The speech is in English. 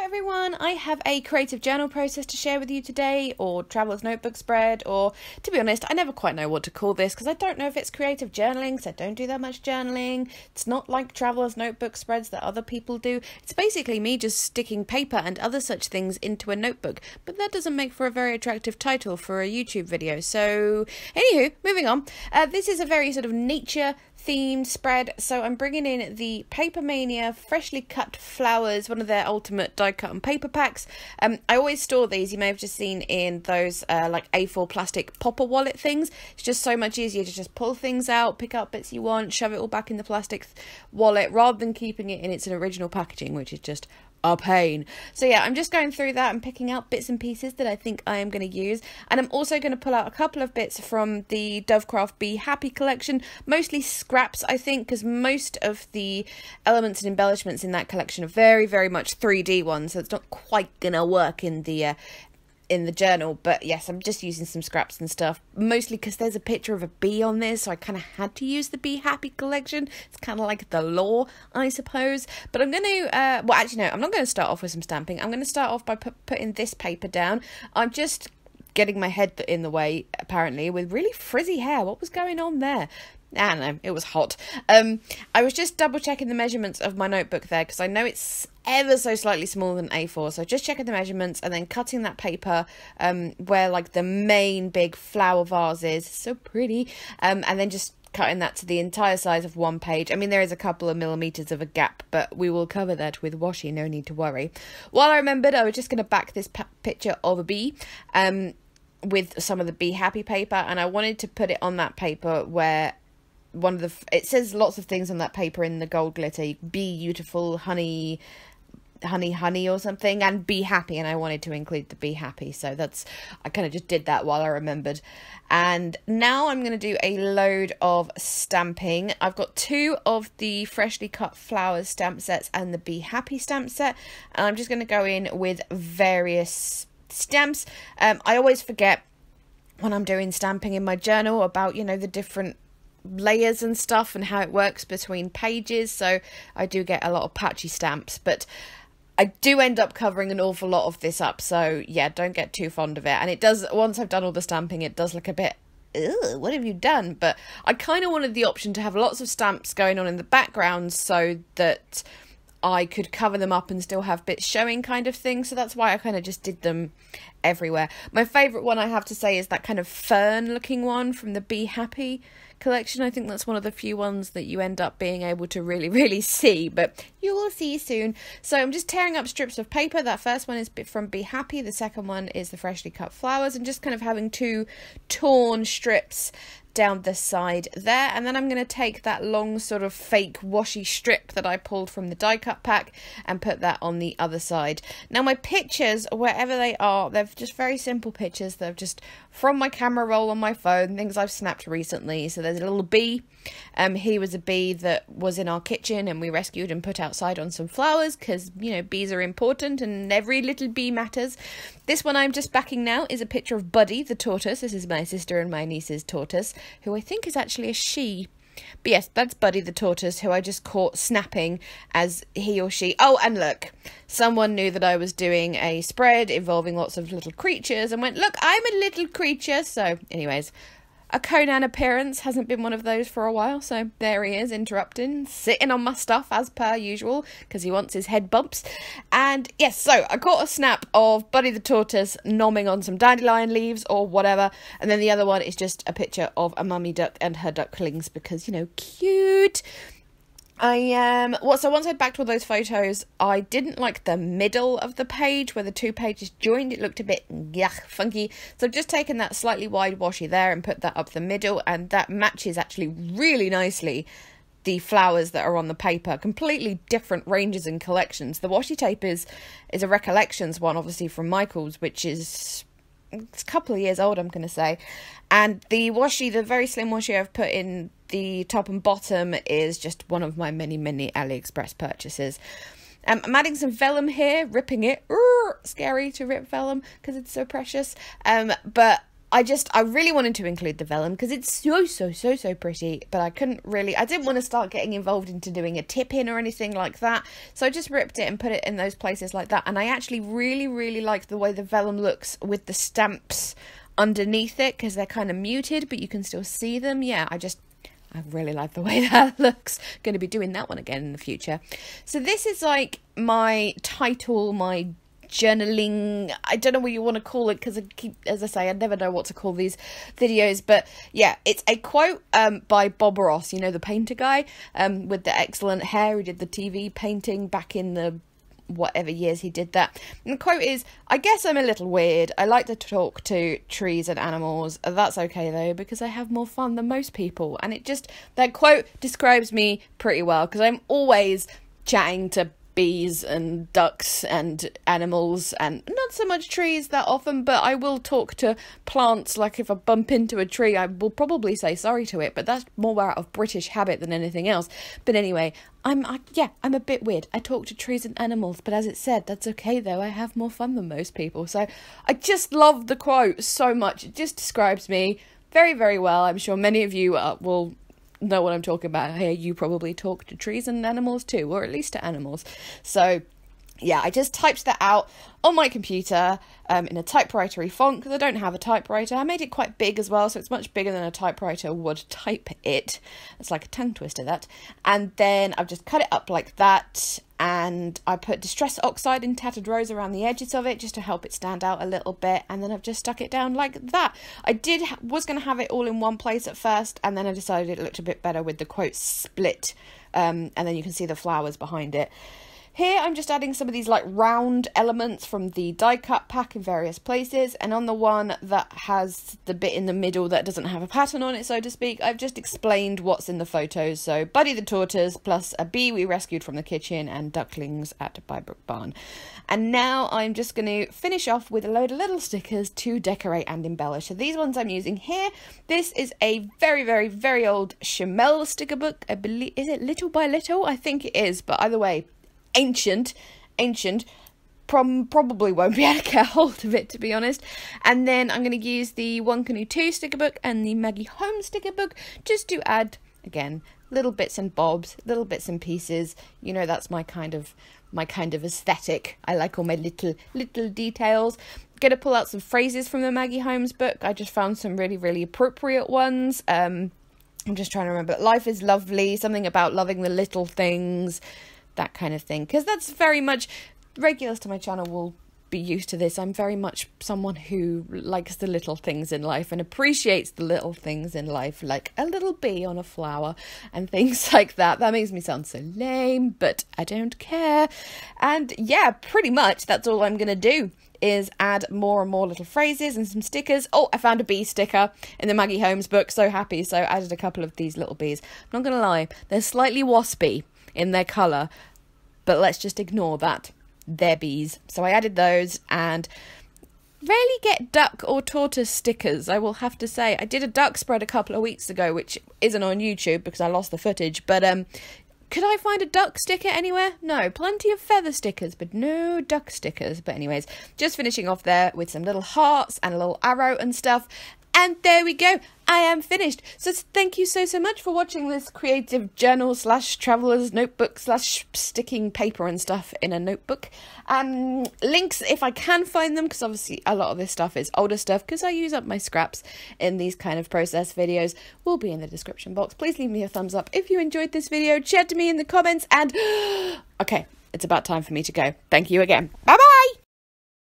everyone, I have a creative journal process to share with you today, or Traveler's notebook spread, or to be honest, I never quite know what to call this because I don't know if it's creative journaling because I don't do that much journaling. It's not like Traveler's notebook spreads that other people do. It's basically me just sticking paper and other such things into a notebook, but that doesn't make for a very attractive title for a YouTube video. So anywho, moving on. This is a very sort of nature themed spread, so I'm bringing in the Paper Mania freshly cut flowers, one of their ultimate die cut and paper packs. I always store these, you may have just seen in those like A4 plastic popper wallet things. It's just so much easier to just pull things out, pick out bits you want, shove it all back in the plastic wallet rather than keeping it in its original packaging, which is just a pain. So yeah, I'm just going through that and picking out bits and pieces that I think I am going to use, and I'm also going to pull out a couple of bits from the Dovecraft Be Happy collection, mostly scraps I think, because most of the elements and embellishments in that collection are very much 3D ones, so it's not quite gonna work in the journal. But yes, I'm just using some scraps and stuff, mostly because there's a picture of a bee on this, so I kind of had to use the Be Happy collection. It's kind of like the law, I suppose. But I'm going to well, actually no, I'm not going to start off with some stamping. I'm going to start off by putting this paper down. I'm just getting my head in the way, apparently, with really frizzy hair. What was going on there? I don't know, it was hot. I was just double checking the measurements of my notebook there, because I know it's ever so slightly smaller than A4, so just checking the measurements and then cutting that paper where like the main big flower vase is. So pretty. And then just cutting that to the entire size of one page. I mean, there is a couple of millimeters of a gap, but we will cover that with washi, no need to worry. While I remembered, I was just going to back this picture of a bee with some of the Be Happy paper, and I wanted to put it on that paper where one of the it says lots of things on that paper in the gold glitter: be beautiful, honey or something, and be happy, and I wanted to include the Be Happy, so that's, I kind of just did that while I remembered. And now I'm going to do a load of stamping. I've got 2 of the freshly cut flowers stamp sets and the Be Happy stamp set, and I'm just going to go in with various stamps. I always forget when I'm doing stamping in my journal about, you know, the different layers and stuff and how it works between pages, so I do get a lot of patchy stamps, but I do end up covering an awful lot of this up, so yeah, don't get too fond of it. And it does, once I've done all the stamping, it does look a bit, ugh, what have you done? But I kind of wanted the option to have lots of stamps going on in the background so that I could cover them up and still have bits showing, kind of thing. So that's why I kind of just did them everywhere. My favourite one, I have to say, is that kind of fern looking one from the Be Happy collection. I think that's one of the few ones that you end up being able to really see, but you will see soon. So I'm just tearing up strips of paper. That first one is from Be Happy, the second one is the freshly cut flowers, and just kind of having 2 torn strips down the side there. And then I'm going to take that long sort of fake washi strip that I pulled from the die cut pack and put that on the other side. Now my pictures, wherever they are, they're just very simple pictures. They're just from my camera roll on my phone, things I've snapped recently. So there's a little bee. He was a bee that was in our kitchen and we rescued and put outside on some flowers because, you know, bees are important and every little bee matters. This one I'm just backing now is a picture of Buddy the tortoise. This is my sister and my niece's tortoise, who I think is actually a she. But yes, that's Buddy the tortoise, who I just caught snapping as he or she. Oh, and look, someone knew that I was doing a spread involving lots of little creatures and went, look, I'm a little creature. So anyways, a Conan appearance, hasn't been one of those for a while, so there he is, interrupting, sitting on my stuff as per usual, because he wants his head bumps. And yes, so I caught a snap of Buddy the tortoise nomming on some dandelion leaves or whatever, and then the other one is just a picture of a mummy duck and her ducklings, because, you know, cute. So once I'd backed all those photos, I didn't like the middle of the page where the 2 pages joined. It looked a bit funky. So I've just taken that slightly wide washi there and put that up the middle, and that matches actually really nicely the flowers that are on the paper. Completely different ranges and collections. The washi tape is a Recollections one, obviously from Michael's, which is, it's a couple of years old, I'm going to say. And the washi, the very slim washi I've put in the top and bottom, is just one of my many AliExpress purchases. I'm adding some vellum here, ripping it. Scary to rip vellum because it's so precious. But I really wanted to include the vellum because it's so pretty, but I didn't want to start getting involved into doing a tip-in or anything like that, so I just ripped it and put it in those places like that. And I actually really like the way the vellum looks with the stamps underneath it, because they're kind of muted, but you can still see them. Yeah, I really like the way that looks. Going to be doing that one again in the future. So this is like my title, my journaling, I don't know what you want to call it, because as I say, I never know what to call these videos, but yeah, it's a quote by Bob Ross, you know, the painter guy with the excellent hair who did the TV painting back in the whatever years he did that. And the quote is, "I guess I'm a little weird. I like to talk to trees and animals. That's okay though, because I have more fun than most people." And that quote describes me pretty well, because I'm always chatting to bees and ducks and animals, and not so much trees that often, but I will talk to plants. Like if I bump into a tree, I will probably say sorry to it, but that's more out of British habit than anything else. But anyway, I'm a bit weird. I talk to trees and animals, but as it said, that's okay though, I have more fun than most people. So I just love the quote so much. It just describes me very well. I'm sure many of you will know what I'm talking about here. You probably talk to trees and animals too, or at least to animals. So yeah, I just typed that out on my computer in a typewritery font, because I don't have a typewriter. I made it quite big as well, so it's much bigger than a typewriter would type it. It's like a tongue twister, that. And then I've just cut it up like that, and I put Distress Oxide in tattered rows around the edges of it just to help it stand out a little bit, and then I've just stuck it down like that. I was going to have it all in one place at first, and then I decided it looked a bit better with the quote split, and then you can see the flowers behind it. Here I'm just adding some of these like round elements from the die cut pack in various places, and on the one that has the bit in the middle that doesn't have a pattern on it, so to speak, I've just explained what's in the photos. So Buddy the tortoise, plus a bee we rescued from the kitchen, and ducklings at Bybrook Barn. And now I'm just going to finish off with a load of little stickers to decorate and embellish. So these ones I'm using here, this is a very old Chamel sticker book. I believe, is it Little by Little? I think it is, but either way, ancient, probably won't be able to get hold of it, to be honest. And then I'm going to use the One Canoe 2 sticker book and the Maggie Home sticker book just to add, again, little bits and bobs, little bits and pieces. You know, that's my kind of aesthetic. I like all my little details. Going to pull out some phrases from the Maggie Holmes book. I just found some really appropriate ones. I'm just trying to remember. Life is lovely, something about loving the little things, that kind of thing, because that's very much, regulars to my channel will be used to this. I'm very much someone who likes the little things in life and appreciates the little things in life, like a little bee on a flower and things like that. That makes me sound so lame, but I don't care. And yeah, pretty much that's all I'm gonna do, is add more and more little phrases and some stickers. Oh, I found a bee sticker in the Maggie Holmes book, so happy. So I added a couple of these little bees. I'm not gonna lie, they're slightly waspy in their colour, but let's just ignore that. They're bees. So I added those, and rarely get duck or tortoise stickers, I will have to say. I did a duck spread a couple of weeks ago, which isn't on YouTube because I lost the footage, but could I find a duck sticker anywhere? No, plenty of feather stickers, but no duck stickers. But anyways, just finishing off there with some little hearts and a little arrow and stuff. And there we go, I am finished. So thank you so much for watching this creative journal / traveler's notebook / sticking paper and stuff in a notebook. Links, if I can find them, because obviously a lot of this stuff is older stuff, because I use up my scraps in these kind of process videos, will be in the description box. Please leave me a thumbs up if you enjoyed this video, chat to me in the comments, and okay, it's about time for me to go. Thank you again. Bye bye!